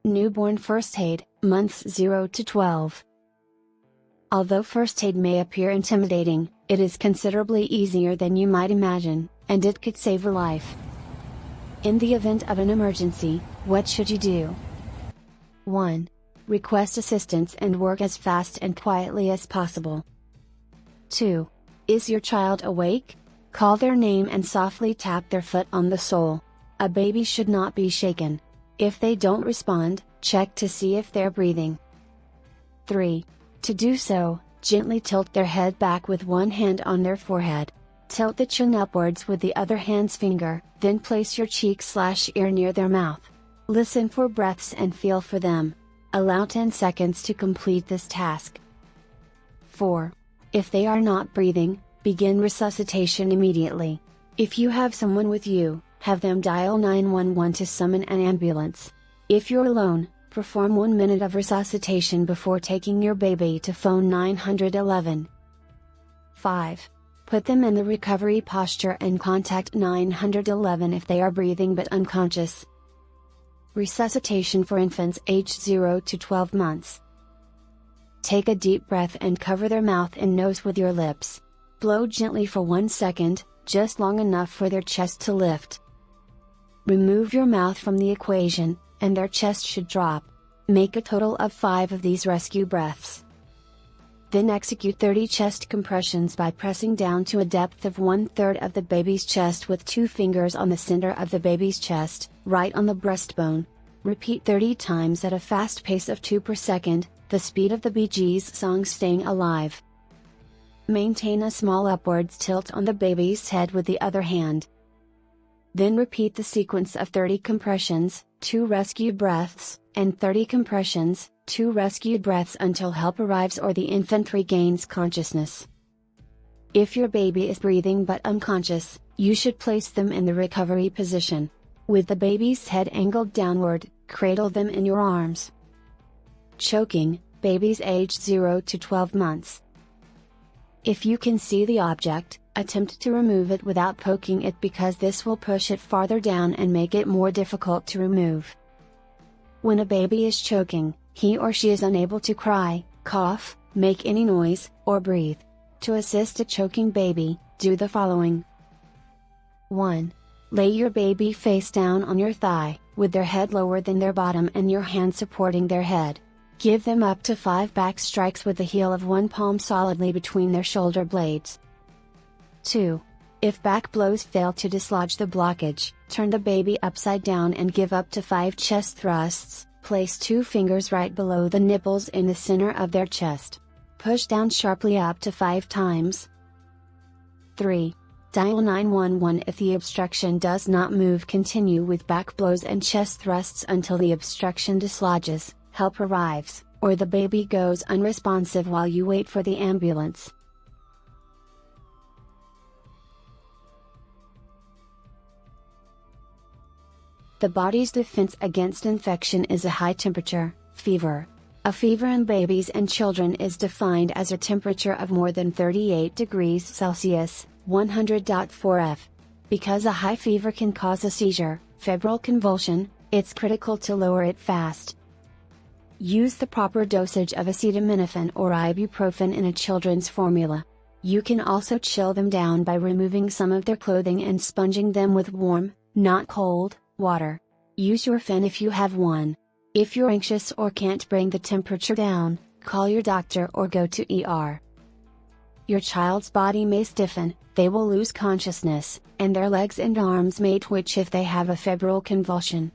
Newborn first aid, months 0 to 12. Although first aid may appear intimidating, it is considerably easier than you might imagine, and it could save a life. In the event of an emergency, what should you do? 1. Request assistance and work as fast and quietly as possible. 2. Is your child awake? Call their name and softly tap their foot on the sole. A baby should not be shaken. If they don't respond, check to see if they're breathing. 3. To do so, gently tilt their head back with one hand on their forehead. Tilt the chin upwards with the other hand's finger, then place your cheek/ear near their mouth. Listen for breaths and feel for them. Allow 10 seconds to complete this task. 4. If they are not breathing, begin resuscitation immediately. If you have someone with you, have them dial 911 to summon an ambulance. If you're alone, perform 1 minute of resuscitation before taking your baby to phone 911. 5. Put them in the recovery posture and contact 911 if they are breathing but unconscious. Resuscitation for infants aged 0 to 12 months. Take a deep breath and cover their mouth and nose with your lips. Blow gently for 1 second, just long enough for their chest to lift. Remove your mouth from the equation, and their chest should drop. Make a total of 5 of these rescue breaths. Then execute 30 chest compressions by pressing down to a depth of 1/3 of the baby's chest with 2 fingers on the center of the baby's chest, right on the breastbone. Repeat 30 times at a fast pace of 2 per second, the speed of the Bee Gees song Staying Alive. Maintain a small upwards tilt on the baby's head with the other hand. Then repeat the sequence of 30 compressions, 2 rescue breaths, and 30 compressions, 2 rescued breaths until help arrives or the infant regains consciousness. If your baby is breathing but unconscious, you should place them in the recovery position. With the baby's head angled downward, cradle them in your arms. Choking, babies aged 0 to 12 months. If you can see the object, attempt to remove it without poking it because this will push it farther down and make it more difficult to remove. When a baby is choking, he or she is unable to cry, cough, make any noise, or breathe. To assist a choking baby, do the following. 1. Lay your baby face down on your thigh, with their head lower than their bottom and your hand supporting their head. Give them up to 5 back strikes with the heel of one palm solidly between their shoulder blades. 2. If back blows fail to dislodge the blockage, turn the baby upside down and give up to 5 chest thrusts. Place 2 fingers right below the nipples in the center of their chest. Push down sharply up to 5 times. 3. Dial 911 if the obstruction does not move. Continue with back blows and chest thrusts until the obstruction dislodges, help arrives, or the baby goes unresponsive while you wait for the ambulance. The body's defense against infection is a high temperature, fever. A fever in babies and children is defined as a temperature of more than 38 degrees Celsius, 100.4 F. Because a high fever can cause a seizure, febrile convulsion, it's critical to lower it fast. Use the proper dosage of acetaminophen or ibuprofen in a children's formula. You can also chill them down by removing some of their clothing and sponging them with warm, not cold, water. Use your fan if you have one. If you're anxious or can't bring the temperature down, call your doctor or go to ER. Your child's body may stiffen, they will lose consciousness, and their legs and arms may twitch if they have a febrile convulsion.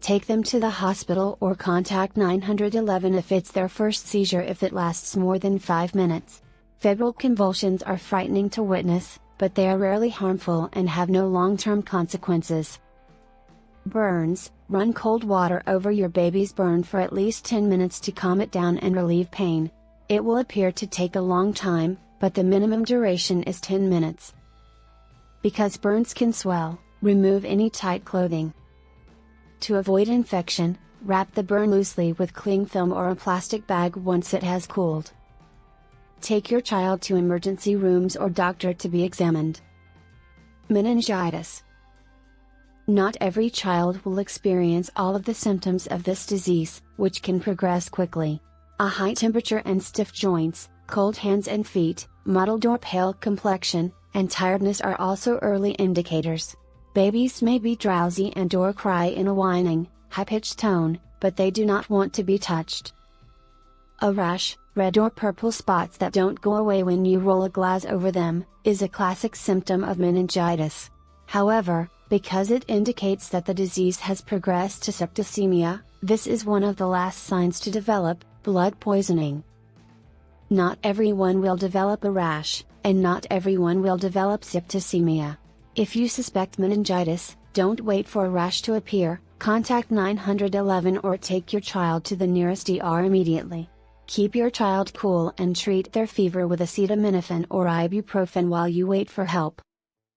Take them to the hospital or contact 911 if it's their first seizure if it lasts more than 5 minutes. Febrile convulsions are frightening to witness, but they are rarely harmful and have no long-term consequences. Burns, run cold water over your baby's burn for at least 10 minutes to calm it down and relieve pain. It will appear to take a long time, but the minimum duration is 10 minutes. Because burns can swell, remove any tight clothing. To avoid infection, wrap the burn loosely with cling film or a plastic bag once it has cooled. Take your child to emergency rooms or doctor to be examined. Meningitis. Not every child will experience all of the symptoms of this disease, which can progress quickly. A high temperature and stiff joints, cold hands and feet, mottled or pale complexion, and tiredness are also early indicators. Babies may be drowsy and/or cry in a whining, high-pitched tone, but they do not want to be touched. A rash, red or purple spots that don't go away when you roll a glass over them, is a classic symptom of meningitis. However, because it indicates that the disease has progressed to septicemia, this is one of the last signs to develop blood poisoning. Not everyone will develop a rash, and not everyone will develop septicemia. If you suspect meningitis, don't wait for a rash to appear, contact 911 or take your child to the nearest ER immediately. Keep your child cool and treat their fever with acetaminophen or ibuprofen while you wait for help.